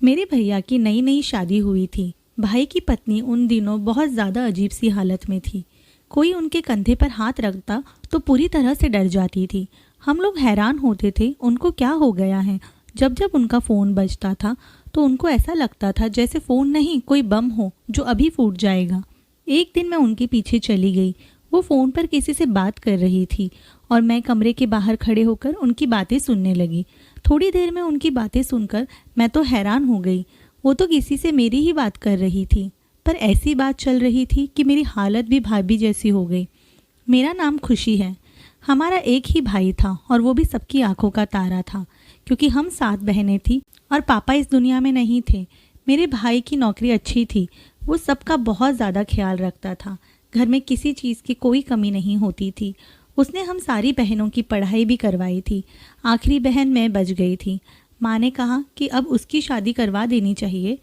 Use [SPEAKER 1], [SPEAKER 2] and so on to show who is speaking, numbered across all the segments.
[SPEAKER 1] मेरे भैया की नई नई शादी हुई थी। भाई की पत्नी उन दिनों बहुत ज़्यादा अजीब सी हालत में थी। कोई उनके कंधे पर हाथ रखता तो पूरी तरह से डर जाती थी। हम लोग हैरान होते थे उनको क्या हो गया है। जब जब उनका फ़ोन बजता था तो उनको ऐसा लगता था जैसे फ़ोन नहीं कोई बम हो जो अभी फूट जाएगा। एक दिन मैं उनके पीछे चली गई। वो फ़ोन पर किसी से बात कर रही थी और मैं कमरे के बाहर खड़े होकर उनकी बातें सुनने लगी। थोड़ी देर में उनकी बातें सुनकर मैं तो हैरान हो गई। वो तो किसी से मेरी ही बात कर रही थी, पर ऐसी बात चल रही थी कि मेरी हालत भी भाभी जैसी हो गई। मेरा नाम खुशी है। हमारा एक ही भाई था और वो भी सबकी आंखों का तारा था, क्योंकि हम 7 बहनें थी और पापा इस दुनिया में नहीं थे। मेरे भाई की नौकरी अच्छी थी। वो सबका बहुत ज़्यादा ख्याल रखता था। घर में किसी चीज़ की कोई कमी नहीं होती थी। उसने हम सारी बहनों की पढ़ाई भी करवाई थी। आखिरी बहन मैं बच गई थी। माँ ने कहा कि अब उसकी शादी करवा देनी चाहिए।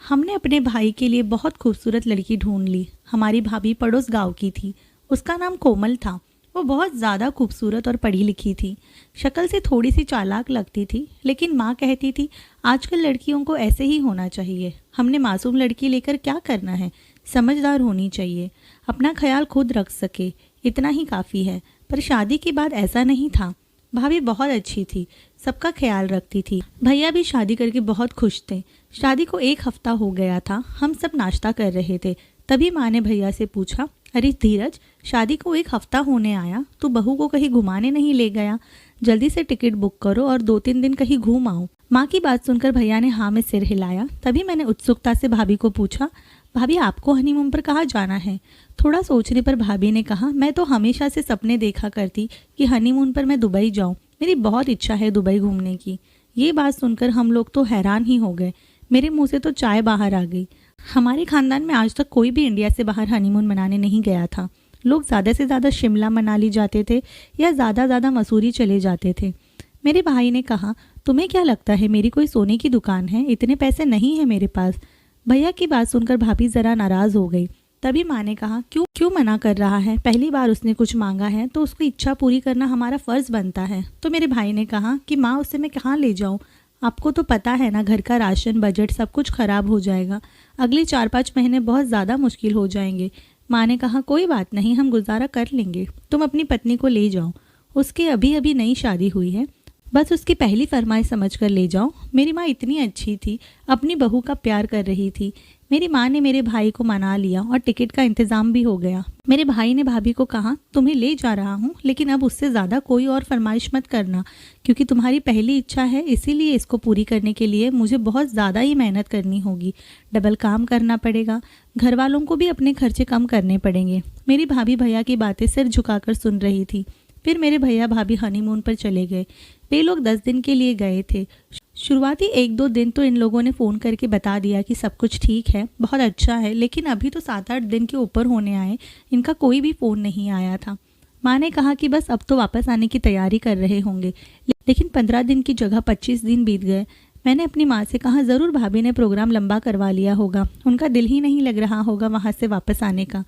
[SPEAKER 1] हमने अपने भाई के लिए बहुत खूबसूरत लड़की ढूंढ ली। हमारी भाभी पड़ोस गांव की थी। उसका नाम कोमल था। वो बहुत ज़्यादा खूबसूरत और पढ़ी लिखी थी। शक्ल से थोड़ी सी चालाक लगती थी, लेकिन माँ कहती थी आजकल लड़कियों को ऐसे ही होना चाहिए। हमने मासूम लड़की लेकर क्या करना है, समझदार होनी चाहिए, अपना ख्याल खुद रख सके, इतना ही काफ़ी है। पर शादी के बाद ऐसा नहीं था। भाभी बहुत अच्छी थी, सबका ख्याल रखती थी। भैया भी शादी करके बहुत खुश थे। शादी को 1 हफ्ता हो गया था। हम सब नाश्ता कर रहे थे, तभी माँ ने भैया से पूछा, अरे धीरज, शादी को 1 हफ्ता होने आया, तू बहू को कहीं घुमाने नहीं ले गया? जल्दी से टिकट बुक करो और 2-3 दिन कहीं घूम आओ। माँ की बात सुनकर भैया ने हाँ में सिर हिलाया। तभी मैंने उत्सुकता से भाभी को पूछा, भाभी आपको हनीमून पर कहाँ जाना है? थोड़ा सोचने पर भाभी ने कहा, मैं तो हमेशा से सपने देखा करती कि हनीमून पर मैं दुबई जाऊँ। मेरी बहुत इच्छा है दुबई घूमने की। ये बात सुनकर हम लोग तो हैरान ही हो गए। मेरे मुंह से तो चाय बाहर आ गई। हमारे खानदान में आज तक कोई भी इंडिया से बाहर हनीमून मनाने नहीं गया था। लोग ज़्यादा से ज़्यादा शिमला मनाली जाते थे या ज़्यादा मसूरी चले जाते थे। मेरे भाई ने कहा, तुम्हें क्या लगता है मेरी कोई सोने की दुकान है? इतने पैसे नहीं है मेरे पास। भैया की बात सुनकर भाभी ज़रा नाराज़ हो गई। तभी माँ ने कहा, क्यों क्यों मना कर रहा है? पहली बार उसने कुछ मांगा है तो उसकी इच्छा पूरी करना हमारा फ़र्ज़ बनता है। तो मेरे भाई ने कहा कि माँ उसे मैं कहाँ ले जाऊँ? आपको तो पता है ना, घर का राशन, बजट सब कुछ ख़राब हो जाएगा। अगले 4-5 महीने बहुत ज़्यादा मुश्किल हो जाएंगे। माँ ने कहा, कोई बात नहीं, हम गुजारा कर लेंगे। तुम अपनी पत्नी को ले जाओ। उसके अभी अभी नई शादी हुई है, बस उसकी पहली फरमाइश समझ कर ले जाओ। मेरी माँ इतनी अच्छी थी, अपनी बहू का प्यार कर रही थी। मेरी माँ ने मेरे भाई को मना लिया और टिकट का इंतज़ाम भी हो गया। मेरे भाई ने भाभी को कहा, तुम्हें ले जा रहा हूँ, लेकिन अब उससे ज़्यादा कोई और फरमाइश मत करना, क्योंकि तुम्हारी पहली इच्छा है। इसीलिए इसको पूरी करने के लिए मुझे बहुत ज़्यादा ही मेहनत करनी होगी। डबल काम करना पड़ेगा। घर वालों को भी अपने खर्चे कम करने पड़ेंगे। मेरी भाभी भैया की बातें सिर झुकाकर सुन रही थी। फिर मेरे भैया भाभी हनीमून पर चले गए। वे लोग 10 दिन के लिए गए थे। शुरुआती 1-2 दिन तो इन लोगों ने फ़ोन करके बता दिया कि सब कुछ ठीक है, बहुत अच्छा है, लेकिन अभी तो 7-8 दिन के ऊपर होने आए, इनका कोई भी फ़ोन नहीं आया था। माँ ने कहा कि बस अब तो वापस आने की तैयारी कर रहे होंगे, लेकिन 15 दिन की जगह 25 दिन बीत गए। मैंने अपनी माँ से कहा, ज़रूर भाभी ने प्रोग्राम लंबा करवा लिया होगा, उनका दिल ही नहीं लग रहा होगा वहाँ से वापस आने का।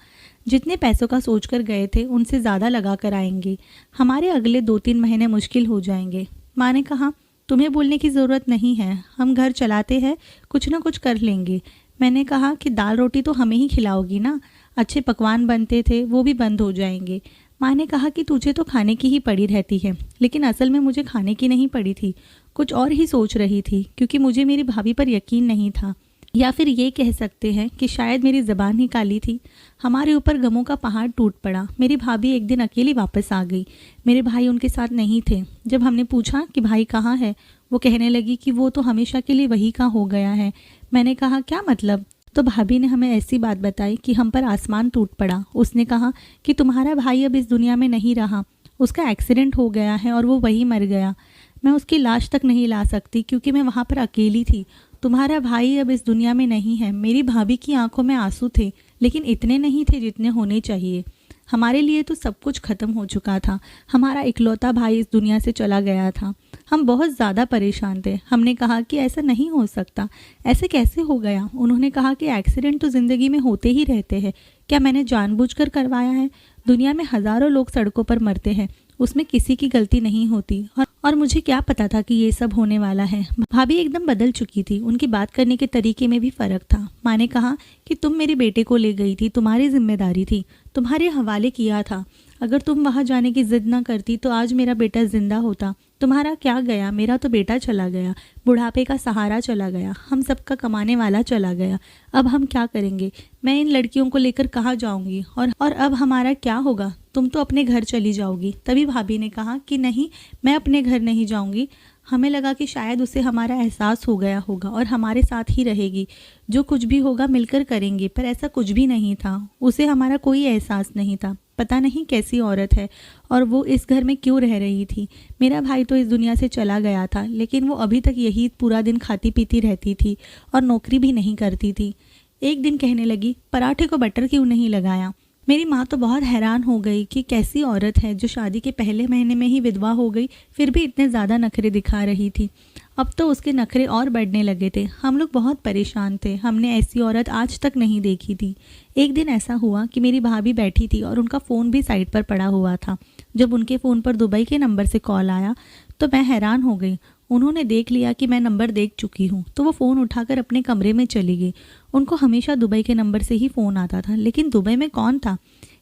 [SPEAKER 1] जितने पैसों का सोच कर गए थे उनसे ज़्यादा लगा कर आएंगे। हमारे अगले 2-3 महीने मुश्किल हो जाएंगे। माँ ने कहा, तुम्हें बोलने की ज़रूरत नहीं है, हम घर चलाते हैं, कुछ ना कुछ कर लेंगे। मैंने कहा कि दाल रोटी तो हमें ही खिलाओगी ना? अच्छे पकवान बनते थे, वो भी बंद हो जाएंगे। माँ ने कहा कि तुझे तो खाने की ही पड़ी रहती है, लेकिन असल में मुझे खाने की नहीं पड़ी थी, कुछ और ही सोच रही थी, क्योंकि मुझे मेरी भाभी पर यकीन नहीं था। या फिर ये कह सकते हैं कि शायद मेरी ज़बान ही काली थी। हमारे ऊपर गमों का पहाड़ टूट पड़ा। मेरी भाभी एक दिन अकेली वापस आ गई। मेरे भाई उनके साथ नहीं थे। जब हमने पूछा कि भाई कहाँ है, वो कहने लगी कि वो तो हमेशा के लिए वही का हो गया है। मैंने कहा, क्या मतलब? तो भाभी ने हमें ऐसी बात बताई कि हम पर आसमान टूट पड़ा। उसने कहा कि तुम्हारा भाई अब इस दुनिया में नहीं रहा, उसका एक्सीडेंट हो गया है और वो वहीं मर गया। मैं उसकी लाश तक नहीं ला सकती क्योंकि मैं वहाँ पर अकेली थी। तुम्हारा भाई अब इस दुनिया में नहीं है। मेरी भाभी की आंखों में आंसू थे, लेकिन इतने नहीं थे जितने होने चाहिए। हमारे लिए तो सब कुछ खत्म हो चुका था। हमारा इकलौता भाई इस दुनिया से चला गया था। हम बहुत ज़्यादा परेशान थे। हमने कहा कि ऐसा नहीं हो सकता, ऐसे कैसे हो गया? उन्होंने कहा कि एक्सीडेंट तो ज़िंदगी में होते ही रहते हैं। क्या मैंने जानबूझकर करवाया है? दुनिया में हज़ारों लोग सड़कों पर मरते हैं उसमें किसी की गलती नहीं होती। और मुझे क्या पता था कि ये सब होने वाला है। भाभी एकदम बदल चुकी थी, उनकी बात करने के तरीके में भी फ़र्क था। माँ ने कहा कि तुम मेरे बेटे को ले गई थी, तुम्हारी जिम्मेदारी थी, तुम्हारे हवाले किया था। अगर तुम वहाँ जाने की जिद ना करती तो आज मेरा बेटा जिंदा होता। तुम्हारा क्या गया, मेरा तो बेटा चला गया, बुढ़ापे का सहारा चला गया, हम सबका कमाने वाला चला गया। अब हम क्या करेंगे? मैं इन लड़कियों को लेकर कहाँ जाऊंगी? और अब हमारा क्या होगा? तुम तो अपने घर चली जाओगी। तभी भाभी ने कहा कि नहीं, मैं अपने घर नहीं जाऊंगी। हमें लगा कि शायद उसे हमारा एहसास हो गया होगा और हमारे साथ ही रहेगी, जो कुछ भी होगा मिलकर करेंगे। पर ऐसा कुछ भी नहीं था, उसे हमारा कोई एहसास नहीं था। पता नहीं कैसी औरत है और वो इस घर में क्यों रह रही थी। मेरा भाई तो इस दुनिया से चला गया था, लेकिन वो अभी तक यही पूरा दिन खाती पीती रहती थी और नौकरी भी नहीं करती थी। एक दिन कहने लगी, पराठे को बटर क्यों नहीं लगाया? मेरी माँ तो बहुत हैरान हो गई कि कैसी औरत है जो शादी के पहले महीने में ही विधवा हो गई, फिर भी इतने ज़्यादा नखरे दिखा रही थी। अब तो उसके नखरे और बढ़ने लगे थे। हम लोग बहुत परेशान थे, हमने ऐसी औरत आज तक नहीं देखी थी। एक दिन ऐसा हुआ कि मेरी भाभी बैठी थी और उनका फ़ोन भी साइड पर पड़ा हुआ था। जब उनके फ़ोन पर दुबई के नंबर से कॉल आया तो मैं हैरान हो गई। उन्होंने देख लिया कि मैं नंबर देख चुकी हूँ तो वो फ़ोन उठाकर अपने कमरे में चली गई। उनको हमेशा दुबई के नंबर से ही फ़ोन आता था, लेकिन दुबई में कौन था?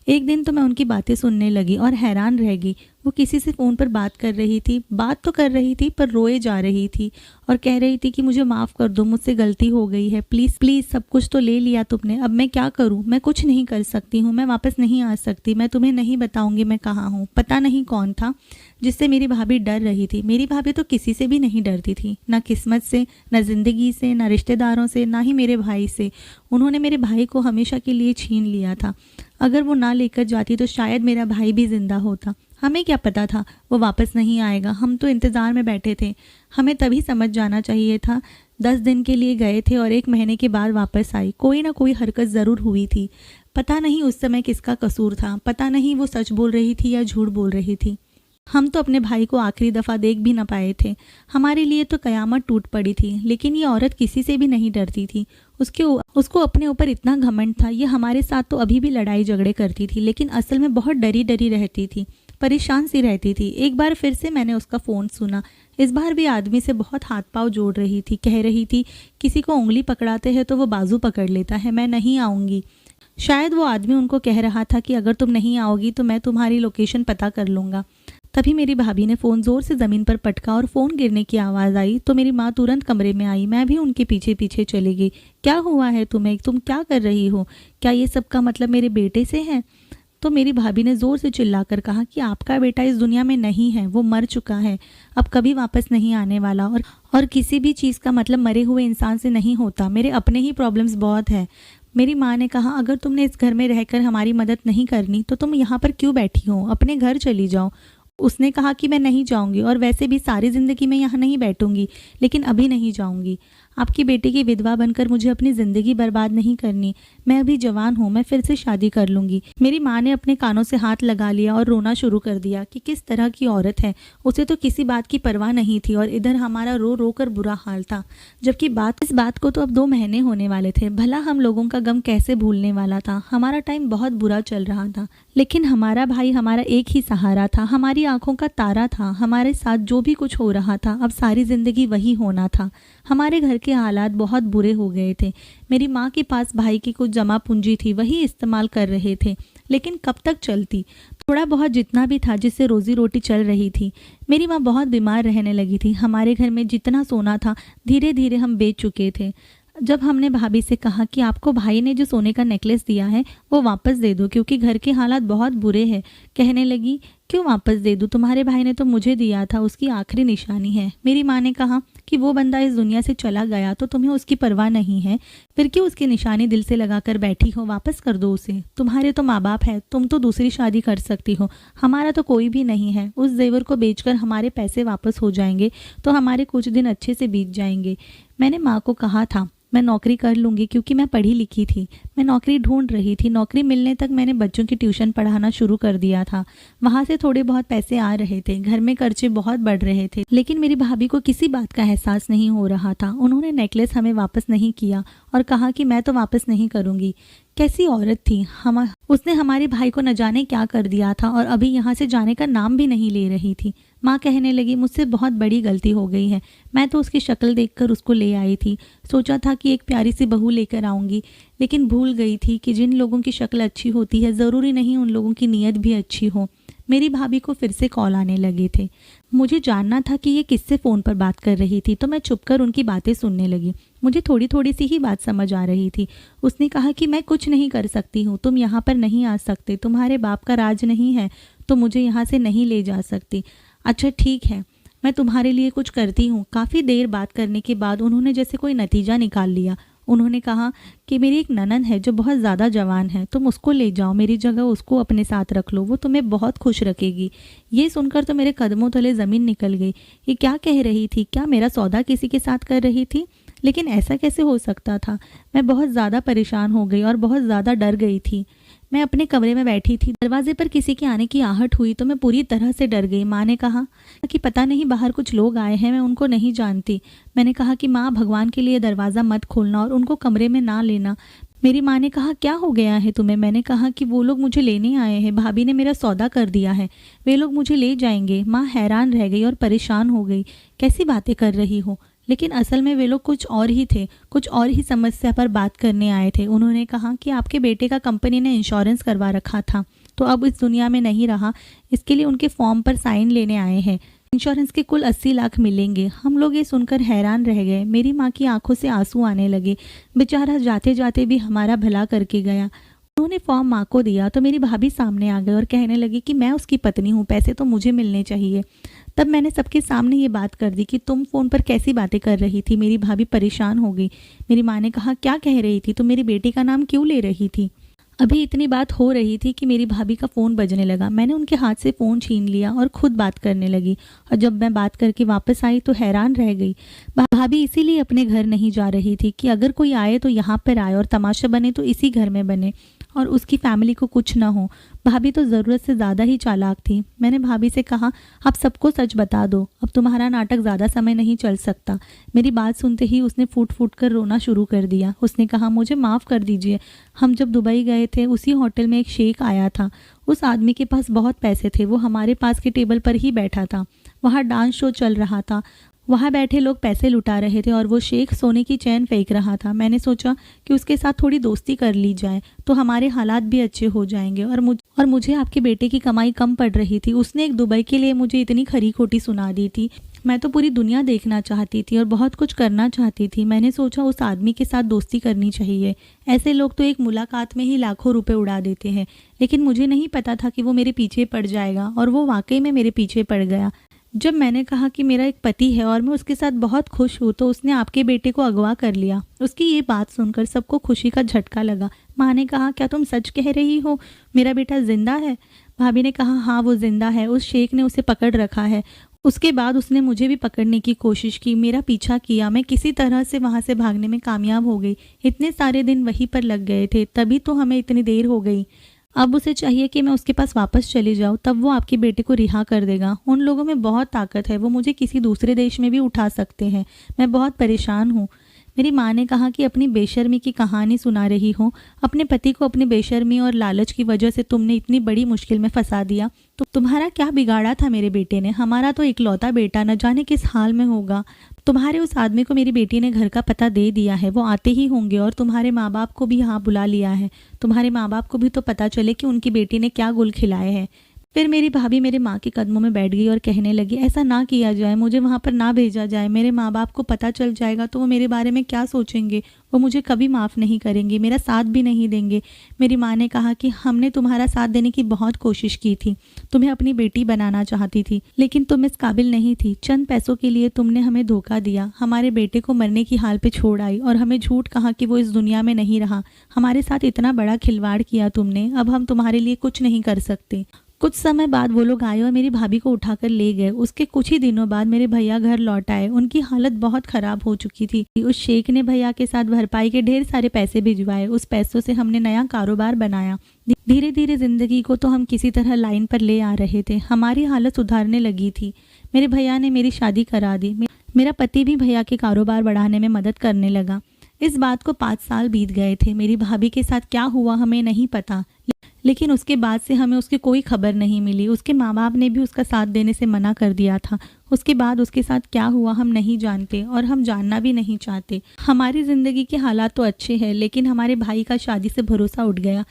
[SPEAKER 1] एक दिन तो मैं उनकी बातें सुनने लगी और हैरान रह गई। वो किसी से फ़ोन पर बात कर रही थी, बात तो कर रही थी पर रोए जा रही थी और कह रही थी कि मुझे माफ़ कर दो, मुझसे गलती हो गई है, प्लीज़ प्लीज़, सब कुछ तो ले लिया तुमने, अब मैं क्या करूं? मैं कुछ नहीं कर सकती हूं, मैं वापस नहीं आ सकती, मैं तुम्हें नहीं बताऊंगी मैं कहाँ हूँ। पता नहीं कौन था जिससे मेरी भाभी डर रही थी। मेरी भाभी तो किसी से भी नहीं डरती थी, ना किस्मत से, ना ज़िंदगी से, ना रिश्तेदारों से, ना ही मेरे भाई से। उन्होंने मेरे भाई को हमेशा के लिए छीन लिया था। अगर वो ना लेकर जाती तो शायद मेरा भाई भी जिंदा होता। हमें क्या पता था वो वापस नहीं आएगा, हम तो इंतज़ार में बैठे थे। हमें तभी समझ जाना चाहिए था। 10 दिन के लिए गए थे और 1 महीने के बाद वापस आई। कोई ना कोई हरकत ज़रूर हुई थी। पता नहीं उस समय किसका कसूर था, पता नहीं वो सच बोल रही थी या झूठ बोल रही थी। हम तो अपने भाई को आखिरी दफ़ा देख भी न पाए थे। हमारे लिए तो कयामत टूट पड़ी थी, लेकिन ये औरत किसी से भी नहीं डरती थी। उसको अपने ऊपर इतना घमंड था। ये हमारे साथ तो अभी भी लड़ाई झगड़े करती थी, लेकिन असल में बहुत डरी डरी रहती थी, परेशान सी रहती थी। एक बार फिर से मैंने उसका फ़ोन सुना। इस बार भी आदमी से बहुत हाथ पांव जोड़ रही थी, कह रही थी किसी को उंगली पकड़ाते हैं तो वो बाजू पकड़ लेता है, मैं नहीं आऊँगी। शायद वो आदमी उनको कह रहा था कि अगर तुम नहीं आओगी तो मैं तुम्हारी लोकेशन पता कर लूँगा। तभी मेरी भाभी ने फ़ोन ज़ोर से ज़मीन पर पटका और फ़ोन गिरने की आवाज़ आई तो मेरी माँ तुरंत कमरे में आई। मैं भी उनके पीछे पीछे चली गई। क्या हुआ है तुम्हें? तुम क्या कर रही हो? क्या ये सब का मतलब मेरे बेटे से है? तो मेरी भाभी ने ज़ोर से चिल्लाकर कहा कि आपका बेटा इस दुनिया में नहीं है, वो मर चुका है, अब कभी वापस नहीं आने वाला। और किसी भी चीज़ का मतलब मरे हुए इंसान से नहीं होता। मेरे अपने ही प्रॉब्लम्स बहुत है। मेरी माँ ने कहा अगर तुमने इस घर में रहकर हमारी मदद नहीं करनी तो तुम यहाँ पर क्यों बैठी हो? अपने घर चली जाओ। उसने कहा कि मैं नहीं जाऊंगी और वैसे भी सारी ज़िंदगी मैं यहाँ नहीं बैठूंगी, लेकिन अभी नहीं जाऊंगी। आपकी बेटी की विधवा बनकर मुझे अपनी ज़िंदगी बर्बाद नहीं करनी। मैं अभी जवान हूँ, मैं फिर से शादी कर लूँगी। मेरी माँ ने अपने कानों से हाथ लगा लिया और रोना शुरू कर दिया कि किस तरह की औरत है, उसे तो किसी बात की परवाह नहीं थी और इधर हमारा रो रो कर बुरा हाल था। जबकि इस बात को तो अब 2 महीने होने वाले थे। भला हम लोगों का गम कैसे भूलने वाला था? हमारा टाइम बहुत बुरा चल रहा था, लेकिन हमारा भाई हमारा एक ही सहारा था, हमारी आंखों का तारा था। हमारे साथ जो भी कुछ हो रहा था अब सारी ज़िंदगी वही होना था। हमारे घर के हालात बहुत बुरे हो गए थे। मेरी माँ के पास भाई की कुछ जमा पूंजी थी, वही इस्तेमाल कर रहे थे, लेकिन कब तक चलती? थोड़ा बहुत जितना भी था जिससे रोजी रोटी चल रही थी। मेरी माँ बहुत बीमार रहने लगी थी। हमारे घर में जितना सोना था धीरे धीरे हम बेच चुके थे। जब हमने भाभी से कहा कि आपको भाई ने जो सोने का नेकलेस दिया है वो वापस दे दो क्योंकि घर के हालात बहुत बुरे हैं, कहने लगी क्यों वापस दे दूँ? तुम्हारे भाई ने तो मुझे दिया था, उसकी आखिरी निशानी है। मेरी माँ ने कहा कि वो बंदा इस दुनिया से चला गया तो तुम्हें उसकी परवाह नहीं है, फिर क्यों उसकी निशानी दिल से लगाकर बैठी हो? वापस कर दो उसे। तुम्हारे तो माँ बाप है, तुम तो दूसरी शादी कर सकती हो, हमारा तो कोई भी नहीं है। उस जेवर को बेचकर हमारे पैसे वापस हो जाएंगे तो हमारे कुछ दिन अच्छे से बीत जाएंगे। मैंने माँ को कहा था मैं नौकरी कर लूँगी क्योंकि मैं पढ़ी लिखी थी। मैं नौकरी ढूंढ रही थी। नौकरी मिलने तक मैंने बच्चों की ट्यूशन पढ़ाना शुरू कर दिया था। वहाँ से थोड़े बहुत पैसे आ रहे थे। घर में खर्चे बहुत बढ़ रहे थे, लेकिन मेरी भाभी को किसी बात का एहसास नहीं हो रहा था। उन्होंने नेकलेस हमें वापस नहीं किया और कहा कि मैं तो वापस नहीं करूँगी। कैसी औरत थी! उसने हमारे भाई को न जाने क्या कर दिया था और अभी यहाँ से जाने का नाम भी नहीं ले रही थी। माँ कहने लगी, मुझसे बहुत बड़ी गलती हो गई है। मैं तो उसकी शक्ल देखकर उसको ले आई थी। सोचा था कि एक प्यारी सी बहू लेकर आऊँगी, लेकिन भूल गई थी कि जिन लोगों की शक्ल अच्छी होती है ज़रूरी नहीं उन लोगों की नीयत भी अच्छी हो। मेरी भाभी को फिर से कॉल आने लगे थे। मुझे जानना था कि ये किससे फ़ोन पर बात कर रही थी, तो मैं चुपकर उनकी बातें सुनने लगी। मुझे थोड़ी थोड़ी सी ही बात समझ आ रही थी। उसने कहा कि मैं कुछ नहीं कर सकती हूँ, तुम यहाँ पर नहीं आ सकते, तुम्हारे बाप का राज नहीं है तो मुझे यहाँ से नहीं ले जा सकती। अच्छा ठीक है, मैं तुम्हारे लिए कुछ करती हूँ। काफ़ी देर बात करने के बाद उन्होंने जैसे कोई नतीजा निकाल लिया। उन्होंने कहा कि मेरी एक ननद है जो बहुत ज़्यादा जवान है, तुम उसको ले जाओ, मेरी जगह उसको अपने साथ रख लो, वो तुम्हें बहुत खुश रखेगी। ये सुनकर तो मेरे कदमों तले ज़मीन निकल गई। ये क्या कह रही थी? क्या मेरा सौदा किसी के साथ कर रही थी? लेकिन ऐसा कैसे हो सकता था? मैं बहुत ज़्यादा परेशान हो गई और बहुत ज़्यादा डर गई थी। मैं अपने कमरे में बैठी थी। दरवाजे पर किसी के आने की आहट हुई तो मैं पूरी तरह से डर गई। माँ ने कहा कि पता नहीं बाहर कुछ लोग आए हैं, मैं उनको नहीं जानती। मैंने कहा कि माँ, भगवान के लिए दरवाज़ा मत खोलना और उनको कमरे में ना लेना। मेरी माँ ने कहा, क्या हो गया है तुम्हें? मैंने कहा कि वो लोग मुझे लेने आए हैं, भाभी ने मेरा सौदा कर दिया है, वे लोग मुझे ले जाएंगे। माँ हैरान रह गई और परेशान हो गई। कैसी बातें कर रही हो? लेकिन असल में वे लोग कुछ और ही थे, कुछ और ही समस्या पर बात करने आए थे। उन्होंने कहा कि आपके बेटे का कंपनी ने इंश्योरेंस करवा रखा था, तो अब इस दुनिया में नहीं रहा, इसके लिए उनके फॉर्म पर साइन लेने आए हैं। इंश्योरेंस के कुल 80 लाख मिलेंगे। हम लोग ये सुनकर हैरान रह गए। मेरी माँ की आंखों से आंसू आने लगे। बेचारा जाते जाते भी हमारा भला करके गया। उन्होंने फॉर्म माँ को दिया तो मेरी भाभी सामने आ गई और कहने लगी कि मैं उसकी पत्नी हूँ, पैसे तो मुझे मिलने चाहिए। तब मैंने सबके सामने ये बात कर दी कि तुम फ़ोन पर कैसी बातें कर रही थी। मेरी भाभी परेशान हो गई। मेरी माँ ने कहा, क्या कह रही थी? तुम मेरी बेटी का नाम क्यों ले रही थी? अभी इतनी बात हो रही थी कि मेरी भाभी का फ़ोन बजने लगा। मैंने उनके हाथ से फ़ोन छीन लिया और खुद बात करने लगी। और जब मैं बात करके वापस आई तो हैरान रह गई। भाभी इसीलिए अपने घर नहीं जा रही थी कि अगर कोई आए तो यहाँ पर आए और तमाशा बने तो इसी घर में बने और उसकी फैमिली को कुछ ना हो। भाभी तो ज़रूरत से ज़्यादा ही चालाक थी। मैंने भाभी से कहा, आप सबको सच बता दो, अब तुम्हारा नाटक ज़्यादा समय नहीं चल सकता। मेरी बात सुनते ही उसने फूट फूट कर रोना शुरू कर दिया। उसने कहा, मुझे माफ़ कर दीजिए, हम जब दुबई गए थे उसी होटल में एक शेख आया था। उस आदमी के पास बहुत पैसे थे, वो हमारे पास के टेबल पर ही बैठा था। वहाँ डांस शो चल रहा था, वहाँ बैठे लोग पैसे लुटा रहे थे और वो शेख सोने की चैन फेंक रहा था। मैंने सोचा कि उसके साथ थोड़ी दोस्ती कर ली जाए तो हमारे हालात भी अच्छे हो जाएंगे। और मुझे आपके बेटे की कमाई कम पड़ रही थी। उसने एक दुबई के लिए मुझे इतनी खरी खोटी सुना दी थी। मैं तो पूरी दुनिया देखना चाहती थी और बहुत कुछ करना चाहती थी। मैंने सोचा उस आदमी के साथ दोस्ती करनी चाहिए। ऐसे लोग तो एक मुलाकात में ही लाखों रुपए उड़ा देते हैं। लेकिन मुझे नहीं पता था कि वो मेरे पीछे पड़ जाएगा, और वो वाकई में मेरे पीछे पड़ गया। जब मैंने कहा कि मेरा एक पति है और मैं उसके साथ बहुत खुश हूँ, तो उसने आपके बेटे को अगवा कर लिया। उसकी ये बात सुनकर सबको खुशी का झटका लगा। माँ ने कहा, क्या तुम सच कह रही हो? मेरा बेटा जिंदा है? भाभी ने कहा, हाँ वो जिंदा है। उस शेख ने उसे पकड़ रखा है। उसके बाद उसने मुझे भी पकड़ने की कोशिश की, मेरा पीछा किया। मैं किसी तरह से वहाँ से भागने में कामयाब हो गई। इतने सारे दिन वहीं पर लग गए थे, तभी तो हमें इतनी देर हो गई। अब उसे चाहिए कि मैं उसके पास वापस चली जाऊँ, तब वो आपके बेटे को रिहा कर देगा। उन लोगों में बहुत ताकत है, वो मुझे किसी दूसरे देश में भी उठा सकते हैं। मैं बहुत परेशान हूँ। मेरी माँ ने कहा कि अपनी बेशर्मी की कहानी सुना रही हो। अपने पति को अपनी बेशर्मी और लालच की वजह से तुमने इतनी बड़ी मुश्किल में फंसा दिया। तो तुम्हारा क्या बिगाड़ा था मेरे बेटे ने? हमारा तो इकलौता बेटा न जाने किस हाल में होगा। तुम्हारे उस आदमी को मेरी बेटी ने घर का पता दे दिया है, वो आते ही होंगे, और तुम्हारे माँ बाप को भी यहाँ बुला लिया है। तुम्हारे माँ बाप को भी तो पता चले कि उनकी बेटी ने क्या गुल खिलाए हैं। फिर मेरी भाभी मेरे माँ के कदमों में बैठ गई और कहने लगी, ऐसा ना किया जाए, मुझे वहाँ पर ना भेजा जाए। मेरे माँ बाप को पता चल जाएगा तो वो मेरे बारे में क्या सोचेंगे? वो मुझे कभी माफ़ नहीं करेंगे, मेरा साथ भी नहीं देंगे। मेरी माँ ने कहा कि हमने तुम्हारा साथ देने की बहुत कोशिश की थी, तुम्हें अपनी बेटी बनाना चाहती थी, लेकिन तुम इस काबिल नहीं थी। चंद पैसों के लिए तुमने हमें धोखा दिया, हमारे बेटे को मरने की हाल पे छोड़ आई और हमें झूठ कहा कि वो इस दुनिया में नहीं रहा। हमारे साथ इतना बड़ा खिलवाड़ किया तुमने, अब हम तुम्हारे लिए कुछ नहीं कर सकते। कुछ समय बाद वो लोग आए और मेरी भाभी को उठाकर ले गए। उसके कुछ ही दिनों बाद मेरे भैया घर लौट आए। उनकी हालत बहुत खराब हो चुकी थी। उस शेख ने भैया के साथ भरपाई के ढेर सारे पैसे भिजवाए। उस पैसों से हमने नया कारोबार बनाया। धीरे धीरे जिंदगी को तो हम किसी तरह लाइन पर ले आ रहे थे। हमारी हालत सुधारने लगी थी। मेरे भैया ने मेरी शादी करा दी। मेरा पति भी भैया के कारोबार बढ़ाने में मदद करने लगा। इस बात को 5 साल बीत गए थे। मेरी भाभी के साथ क्या हुआ हमें नहीं पता, लेकिन उसके बाद से हमें उसकी कोई खबर नहीं मिली। उसके माँ बाप ने भी उसका साथ देने से मना कर दिया था। उसके बाद उसके साथ क्या हुआ हम नहीं जानते और हम जानना भी नहीं चाहते। हमारी ज़िंदगी के हालात तो अच्छे हैं, लेकिन हमारे भाई का शादी से भरोसा उठ गया।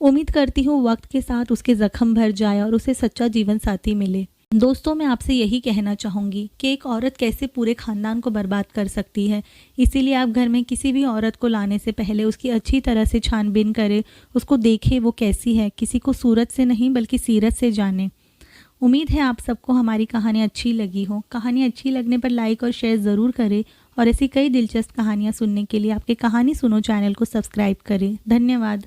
[SPEAKER 1] उम्मीद करती हूँ वक्त के साथ उसके जख्म भर जाए और उसे सच्चा जीवन साथी मिले। दोस्तों, मैं आपसे यही कहना चाहूँगी कि एक औरत कैसे पूरे ख़ानदान को बर्बाद कर सकती है। इसीलिए आप घर में किसी भी औरत को लाने से पहले उसकी अच्छी तरह से छानबीन करें, उसको देखें वो कैसी है। किसी को सूरत से नहीं बल्कि सीरत से जानें। उम्मीद है आप सबको हमारी कहानी अच्छी लगी हो। कहानी अच्छी लगने पर लाइक और शेयर ज़रूर करें और ऐसी कई दिलचस्प कहानियाँ सुनने के लिए आपके कहानी सुनो चैनल को सब्सक्राइब करें। धन्यवाद।